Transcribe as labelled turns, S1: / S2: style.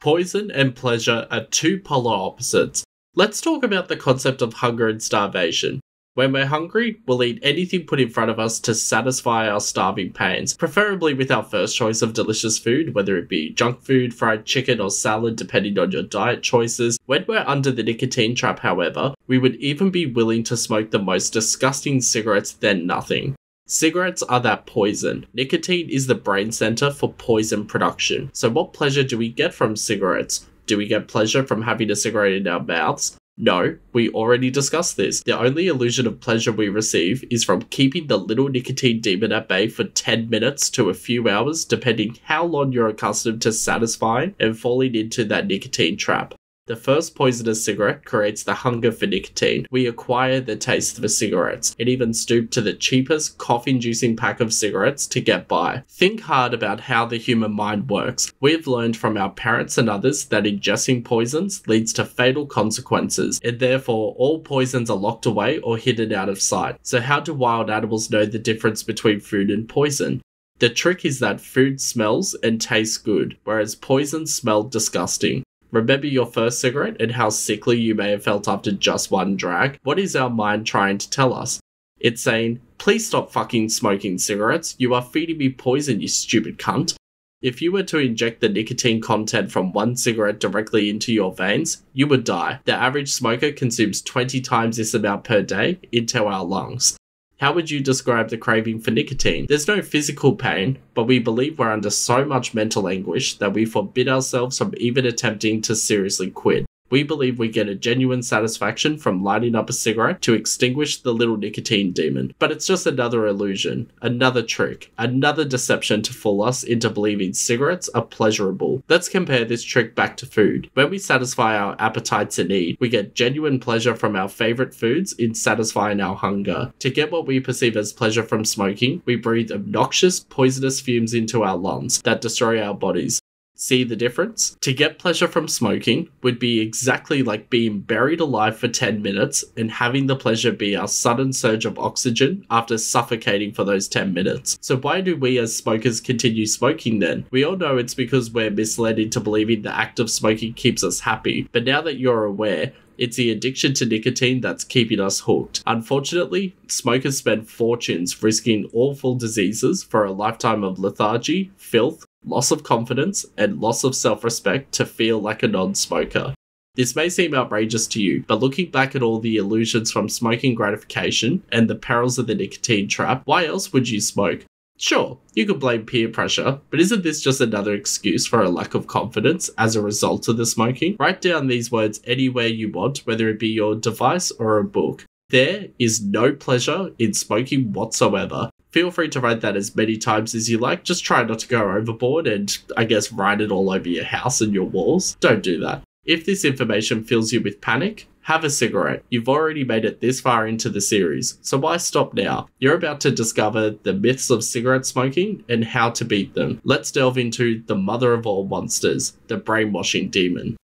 S1: Poison and pleasure are two polar opposites. Let's talk about the concept of hunger and starvation. When we're hungry, we'll eat anything put in front of us to satisfy our starving pains, preferably with our first choice of delicious food, whether it be junk food, fried chicken, or salad, depending on your diet choices. When we're under the nicotine trap, however, we would even be willing to smoke the most disgusting cigarettes than nothing. Cigarettes are that poison. Nicotine is the brain center for poison production. So what pleasure do we get from cigarettes? Do we get pleasure from having a cigarette in our mouths? No, we already discussed this. The only illusion of pleasure we receive is from keeping the little nicotine demon at bay for 10 minutes to a few hours, depending how long you're accustomed to satisfying and falling into that nicotine trap. The first poisonous cigarette creates the hunger for nicotine. We acquire the taste for cigarettes, and even stoop to the cheapest, cough-inducing pack of cigarettes to get by. Think hard about how the human mind works. We've learned from our parents and others that ingesting poisons leads to fatal consequences, and therefore all poisons are locked away or hidden out of sight. So how do wild animals know the difference between food and poison? The trick is that food smells and tastes good, whereas poison smelled disgusting. Remember your first cigarette and how sickly you may have felt after just one drag? What is our mind trying to tell us? It's saying, please stop fucking smoking cigarettes, you are feeding me poison, you stupid cunt. If you were to inject the nicotine content from one cigarette directly into your veins, you would die. The average smoker consumes 20 times this amount per day into our lungs. How would you describe the craving for nicotine? There's no physical pain, but we believe we're under so much mental anguish that we forbid ourselves from even attempting to seriously quit. We believe we get a genuine satisfaction from lighting up a cigarette to extinguish the little nicotine demon. But it's just another illusion, another trick, another deception to fool us into believing cigarettes are pleasurable. Let's compare this trick back to food. When we satisfy our appetites and eat, we get genuine pleasure from our favorite foods in satisfying our hunger. To get what we perceive as pleasure from smoking, we breathe obnoxious, poisonous fumes into our lungs that destroy our bodies. See the difference? To get pleasure from smoking would be exactly like being buried alive for 10 minutes and having the pleasure be our sudden surge of oxygen after suffocating for those 10 minutes. So why do we as smokers continue smoking then? We all know it's because we're misled into believing the act of smoking keeps us happy, but now that you're aware, it's the addiction to nicotine that's keeping us hooked. Unfortunately, smokers spend fortunes risking awful diseases for a lifetime of lethargy, filth, loss of confidence, and loss of self-respect to feel like a non-smoker. This may seem outrageous to you, but looking back at all the illusions from smoking gratification and the perils of the nicotine trap, why else would you smoke? Sure, you could blame peer pressure, but isn't this just another excuse for a lack of confidence as a result of the smoking? Write down these words anywhere you want, whether it be your device or a book. There is no pleasure in smoking whatsoever. Feel free to write that as many times as you like, just try not to go overboard and, I guess, write it all over your house and your walls. Don't do that. If this information fills you with panic, have a cigarette. You've already made it this far into the series, so why stop now? You're about to discover the myths of cigarette smoking and how to beat them. Let's delve into the mother of all monsters, the brainwashing demon.